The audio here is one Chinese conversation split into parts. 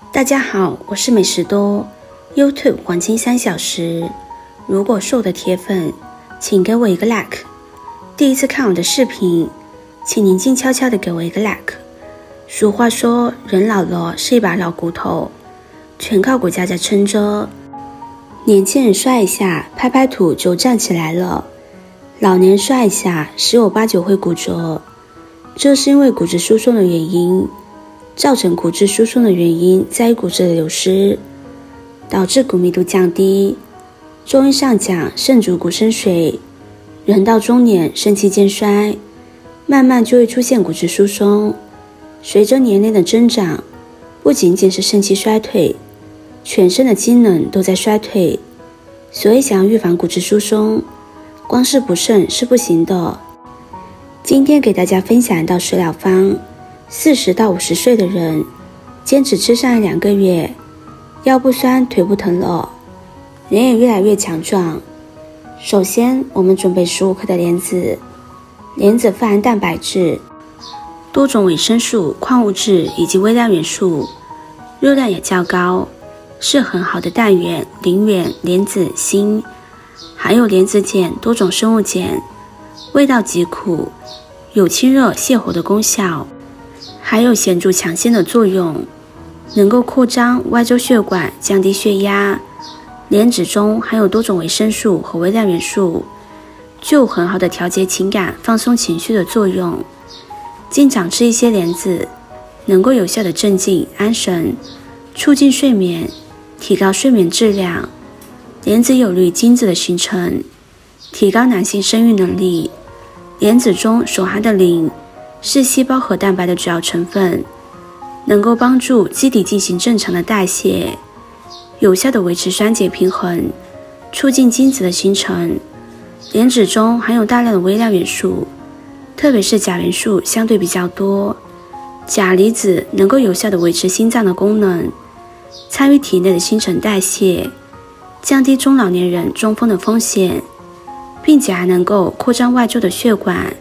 大家好，我是美食多 YouTube 黄金3小时。如果是我的铁粉，请给我一个 like。第一次看我的视频，请您静悄悄地给我一个 like。俗话说，人老了是一把老骨头，全靠骨架在撑着。年轻人摔一下，拍拍土就站起来了；老年人摔一下，十有八九会骨折。这是因为骨质疏松的原因。造成骨质疏松的原因在于骨质的流失，导致骨密度降低。中医上讲，肾主骨生水，人到中年肾气渐衰，慢慢就会出现骨质疏松。随着年龄的增长，不仅仅是肾气衰退，全身的机能都在衰退。所以想要预防骨质疏松，光是补肾是不行的。今天给大家分享一道食疗方，40到50岁的人坚持吃上1-2个月，腰不酸腿不疼了，人也越来越强壮。首先我们准备15克的莲子，莲子富含蛋白质、多种维生素、矿物质以及微量元素，热量也较高，是很好的氮源、磷源、莲子、锌，含有莲子碱多种生物碱，味道极苦，有清热泻火的功效，还有显著强心的作用，能够扩张外周血管，降低血压。莲子中含有多种维生素和微量元素，具有很好的调节情感、放松情绪的作用。经常吃一些莲子，能够有效的镇静安神，促进睡眠，提高睡眠质量。莲子有利于精子的形成，提高男性生育能力。莲子中所含的磷是细胞核蛋白的主要成分，能够帮助机体进行正常的代谢，有效的维持酸碱平衡，促进精子的形成。莲子中含有大量的微量元素，特别是钾元素相对比较多。钾离子能够有效的维持心脏的功能，参与体内的新陈代谢，降低中老年人中风的风险，并且还能够扩张外周的血管，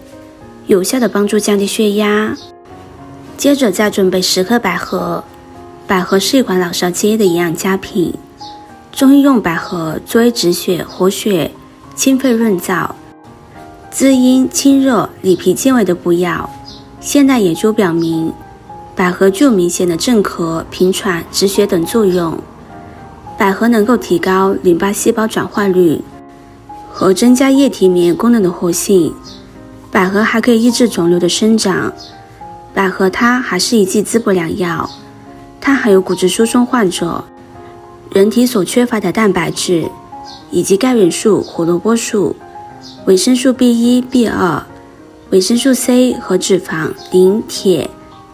有效的帮助降低血压。接着再准备10克百合，百合是一款老少皆宜的营养佳品，中医用百合作为止血、活血、清肺润燥、滋阴清热、理脾健胃的补药。现代研究表明，百合具有明显的镇咳、平喘、止血等作用。百合能够提高淋巴细胞转化率和增加液体免疫功能的活性。百合还可以抑制肿瘤的生长。百合它还是一剂滋补良药，它含有骨质疏松患者人体所缺乏的蛋白质，以及钙元素、胡萝卜素、维生素 B1、B2、维生素 C 和脂肪、磷、铁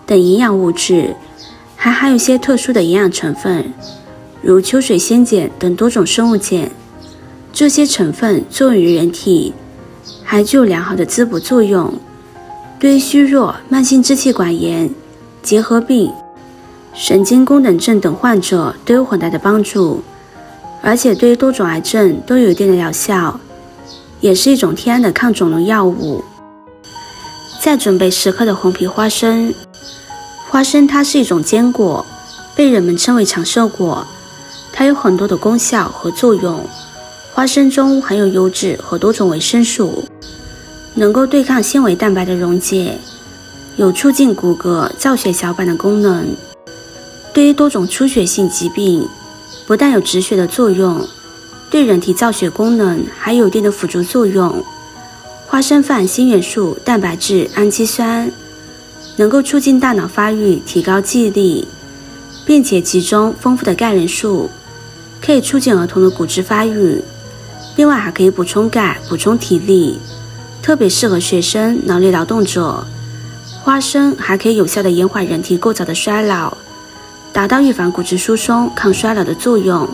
等营养物质，还含有一些特殊的营养成分，如秋水仙碱等多种生物碱。这些成分作用于人体，还具有良好的滋补作用，对于虚弱、慢性支气管炎、结核病、神经功能症等患者都有很大的帮助，而且对于多种癌症都有一定的疗效，也是一种天然的抗肿瘤药物。再准备10克的红皮花生，花生它是一种坚果，被人们称为长寿果，它有很多的功效和作用。花生中含有油脂和多种维生素，能够对抗纤维蛋白的溶解，有促进骨骼造血小板的功能。对于多种出血性疾病，不但有止血的作用，对人体造血功能还有一定的辅助作用。花生富含锌元素、蛋白质、氨基酸，能够促进大脑发育，提高记忆力，并且其中丰富的钙元素可以促进儿童的骨质发育。另外还可以补充钙，补充体力，特别适合学生、脑力劳动者。花生还可以有效地延缓人体构造的衰老，达到预防骨质疏松、抗衰老的作用。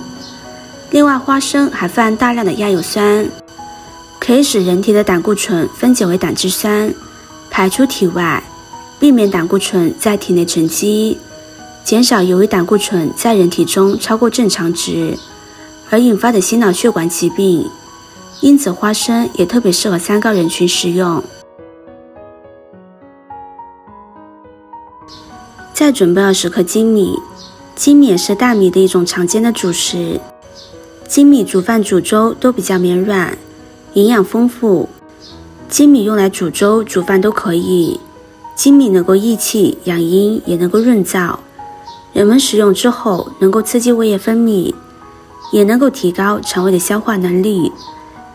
另外花生还富含大量的亚油酸，可以使人体的胆固醇分解为胆汁酸，排出体外，避免胆固醇在体内沉积，减少由于胆固醇在人体中超过正常值而引发的心脑血管疾病。因此花生也特别适合三高人群食用。再准备20克粳米，精米也是大米的一种常见的主食，精米煮饭煮粥都比较绵软，营养丰富。精米用来煮粥煮饭都可以。精米能够益气养阴，也能够润燥，人们食用之后能够刺激胃液分泌，也能够提高肠胃的消化能力。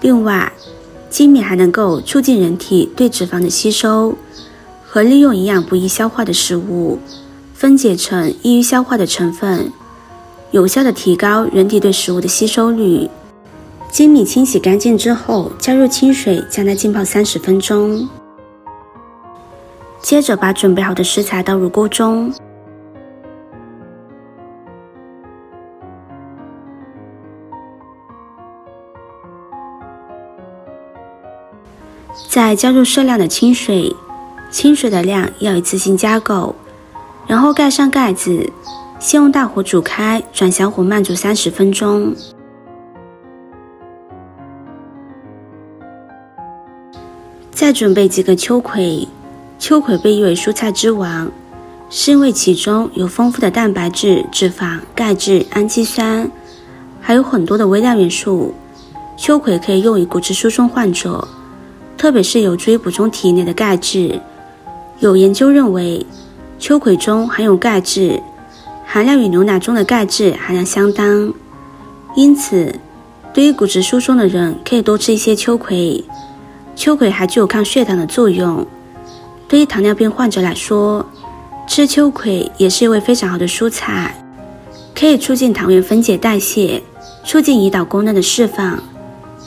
另外，精米还能够促进人体对脂肪的吸收，和利用营养不易消化的食物分解成易于消化的成分，有效地提高人体对食物的吸收率。精米清洗干净之后，加入清水将它浸泡30分钟。接着把准备好的食材倒入锅中，再加入适量的清水，清水的量要一次性加够，然后盖上盖子，先用大火煮开，转小火慢煮30分钟。再准备几个秋葵。秋葵被誉为蔬菜之王，是因为其中有丰富的蛋白质、脂肪、钙质、氨基酸，还有很多的微量元素。秋葵可以用于骨质疏松患者，特别是有助于补充体内的钙质。有研究认为，秋葵中含有钙质，含量与牛奶中的钙质含量相当，因此对于骨质疏松的人可以多吃一些秋葵。秋葵还具有抗血糖的作用，对于糖尿病患者来说，吃秋葵也是一味非常好的蔬菜，可以促进糖原分解代谢，促进胰岛功能的释放。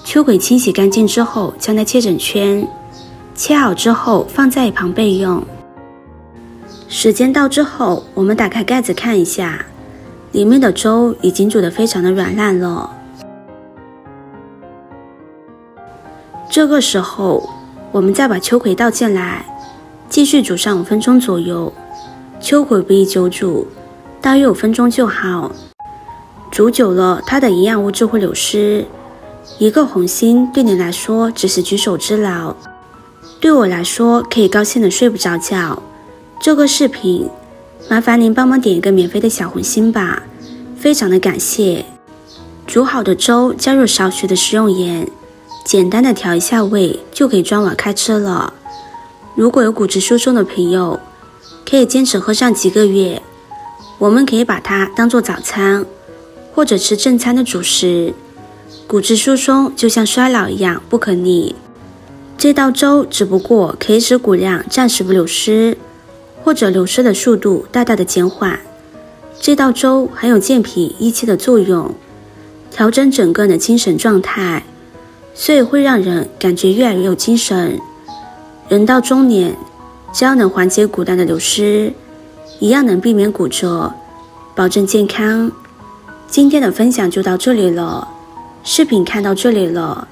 秋葵清洗干净之后，将它切成圈，切好之后放在一旁备用。时间到之后，我们打开盖子看一下，里面的粥已经煮得非常的软烂了。这个时候，我们再把秋葵倒进来，继续煮上5分钟左右。秋葵不宜久煮，大约5分钟就好。煮久了，它的营养物质会流失。一个红心对你来说只是举手之劳，对我来说可以高兴的睡不着觉。这个视频，麻烦您帮忙点一个免费的小红心吧，非常的感谢。煮好的粥加入少许的食用盐，简单的调一下味，就可以装碗开吃了。如果有骨质疏松的朋友，可以坚持喝上几个月。我们可以把它当做早餐，或者吃正餐的主食。骨质疏松就像衰老一样不可逆，这道粥只不过可以使骨量暂时不流失，或者流失的速度大大的减缓。这道粥还有健脾益气的作用，调整整个人的精神状态，所以会让人感觉越来越有精神。人到中年，只要能缓解骨量的流失，一样能避免骨折，保证健康。今天的分享就到这里了，视频看到这里了，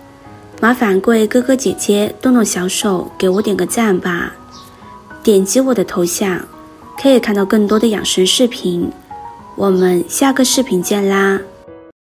麻烦各位哥哥姐姐动动小手给我点个赞吧。点击我的头像，可以看到更多的养生视频。我们下个视频见啦！